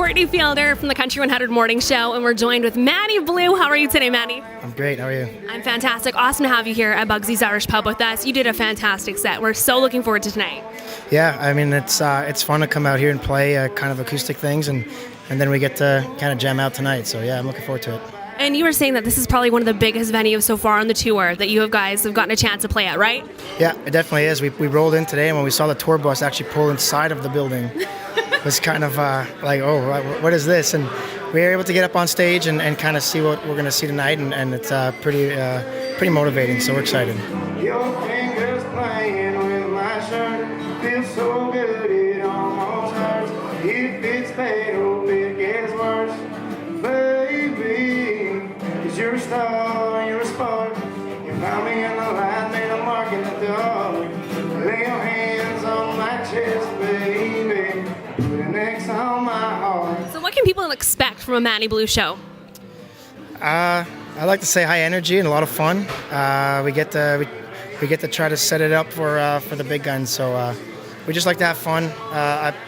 Courtney Fielder from the Country 100 Morning Show, and we're joined with Manny Blu. How are you today, Manny? I'm great. How are you? I'm fantastic. Awesome to have you here at Bugsys Irish Pub with us. You did a fantastic set. We're so looking forward to tonight. Yeah, I mean, it's fun to come out here and play kind of acoustic things, and then we get to kind of jam out tonight. So yeah, I'm looking forward to it. And you were saying that this is probably one of the biggest venues so far on the tour that you guys have gotten a chance to play at, right? Yeah, it definitely is. We rolled in today, and when we saw the tour bus actually pull inside of the building, it was kind of like, oh, what is this? And we were able to get up on stage and kind of see what we're going to see tonight, and it's pretty motivating, so we're excited. Your fingers playing with my shirt feels so good it almost hurts. If it's bad, hope it gets worse. Baby, 'cause you're a star, you're a spark. You found me in the light, made a mark in the dark. Lay your hands on my chest, baby. Put an X on my heart. So what can people expect from a Manny Blu show? I like to say high energy and a lot of fun. We get to try to set it up for the big guns. So we just like to have fun.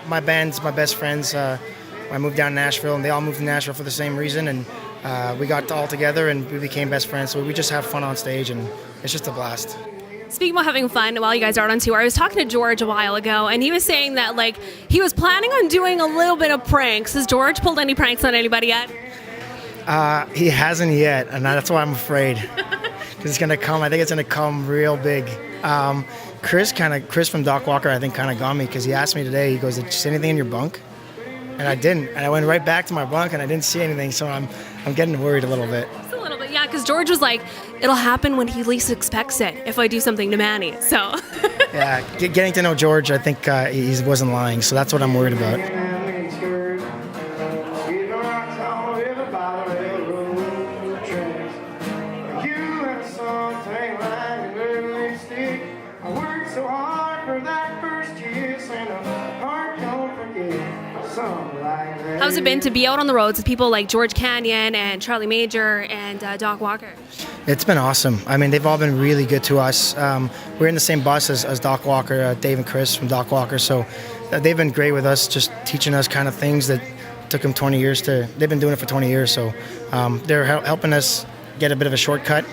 My band's my best friends. I moved down to Nashville, and they all moved to Nashville for the same reason. And we got all together, and we became best friends. So we just have fun on stage, and it's just a blast. Speaking about having fun while you guys are out on tour, I was talking to George a while ago, and he was saying that like he was planning on doing a little bit of pranks. Has George pulled any pranks on anybody yet? He hasn't yet, and that's why I'm afraid. Because it's gonna come. I think it's gonna come real big. Chris from Doc Walker, I think, kind of got me because he asked me today. He goes, "Did you see anything in your bunk?" And I didn't. And I went right back to my bunk, and I didn't see anything. So I'm getting worried a little bit. Just a little bit, yeah. Because George was like, "It'll happen when he least expects it. If I do something to Manny." So. Yeah, getting to know George, I think he wasn't lying. So that's what I'm worried about. How's it been to be out on the roads with people like George Canyon and Charlie Major and Doc Walker? It's been awesome. I mean, they've all been really good to us. We're in the same bus as Doc Walker, Dave and Chris from Doc Walker, so they've been great with us, just teaching us kind of things that took them 20 years to. They've been doing it for 20 years, so they're helping us get a bit of a shortcut.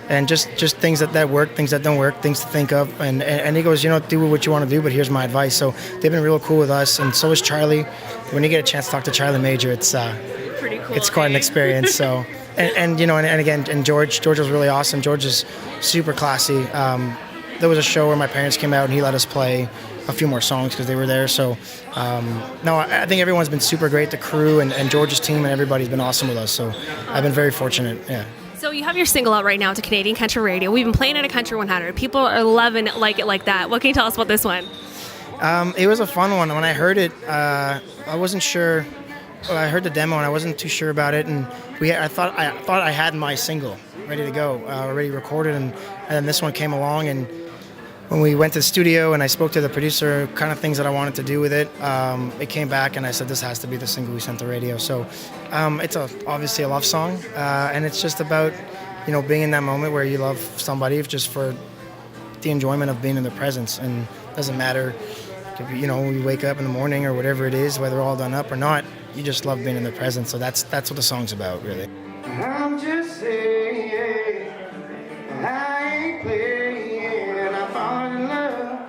And just things that work, things that don't work, things to think of. And he goes, do what you want to do, but here's my advice. So they've been real cool with us, and so is Charlie. When you get a chance to talk to Charlie Major, it's pretty cool. It's quite an experience. So and George was really awesome. George is super classy. There was a show where my parents came out, and he let us play a few more songs because they were there. So no, I think everyone's been super great. The crew and George's team and everybody's been awesome with us. So I've been very fortunate. Yeah. So you have your single out right now to Canadian Country Radio. We've been playing it at Country 100. People are loving it like that. What can you tell us about this one? It was a fun one. When I heard it, I wasn't sure. I heard the demo and I wasn't too sure about it. And I thought I had my single ready to go, already recorded. And then this one came along. And when we went to the studio and I spoke to the producer, kind of things that I wanted to do with it, it came back and I said, this has to be the single we sent to radio. So it's obviously a love song, and it's just about, being in that moment where you love somebody just for the enjoyment of being in their presence. And it doesn't matter if, we wake up in the morning or whatever it is, whether we're all done up or not, you just love being in their presence. So that's what the song's about, really. I'm just saying, I ain't playing, and I fall in love.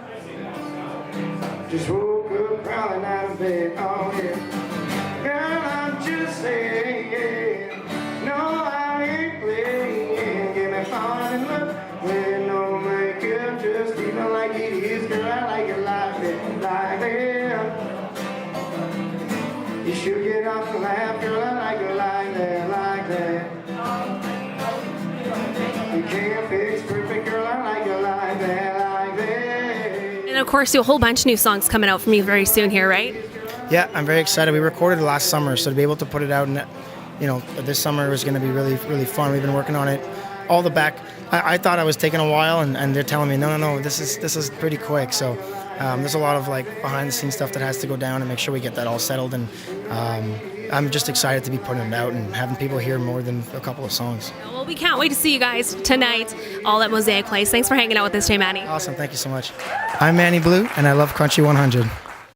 Just woke up crawling out of bed, oh yeah. Girl, I'm just saying, no, I ain't playing, get me falling in love. With no makeup, just even like it is, girl, I like it like that. You should get off the laugh, girl, I like it like that. You can't fix perfect, girl, I like it like that. And of course, a whole bunch of new songs coming out from you very soon here, right? Yeah, I'm very excited. We recorded it last summer, so to be able to put it out, this summer was going to be really, really fun. We've been working on it. All the back, I thought I was taking a while, and they're telling me, no, this is pretty quick. So there's a lot of behind the scenes stuff that has to go down and make sure we get that all settled. And I'm just excited to be putting it out and having people hear more than a couple of songs. Well, we can't wait to see you guys tonight, all at Mosaic Place. Thanks for hanging out with us today, Manny. Awesome, thank you so much. I'm Manny Blu, and I love Country 100.